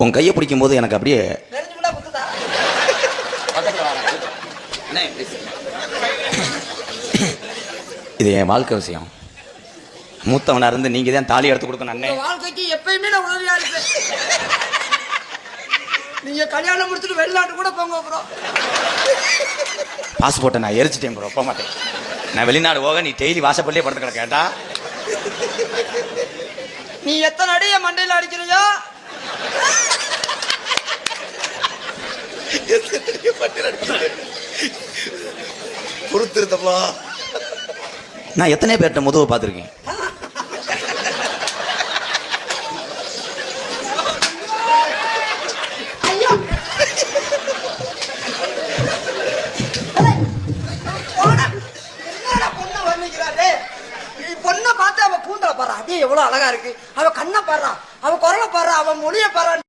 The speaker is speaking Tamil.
உன் கையை பிடிக்கும் போது எனக்கு அப்படியே இது என் வாழ்க்கை விஷயம். மூத்தவனா இருந்து நீங்க தான் தாலி எடுத்து கொடுக்கணும். அண்ணே வாழ்க்கைக்கு எப்பயுமே நான் உதவியா இருப்பேன். நீங்க கல்யாணம் முடிச்சுட்டு வெளிநாட்டு கூட போங்க ப்ரோ. பாஸ்போர்ட்டை நான் எரிச்சிட்டேன் ப்ரோ, போக மாட்டேன். நான் வெளிநாடு போக நீ டெய்லி வாசப்பள்ளியே படுத்துக்கிற கேட்டா நீ எத்தனை அடிய மண்டையில அடிக்கிறியோ பொறுத்திருத்தப்பா. நான் எத்தனை பேர்ட்ட முதுவை பார்த்துருக்கேன். பொண்ணை பார்த்து அவ கூந்தல பாரு, அதே எவ்வளவு அழகா இருக்கு. அவ கண்ணை பாடுறா, அவ குரலை பாடுறா, அவ மொழியை பாடுறா.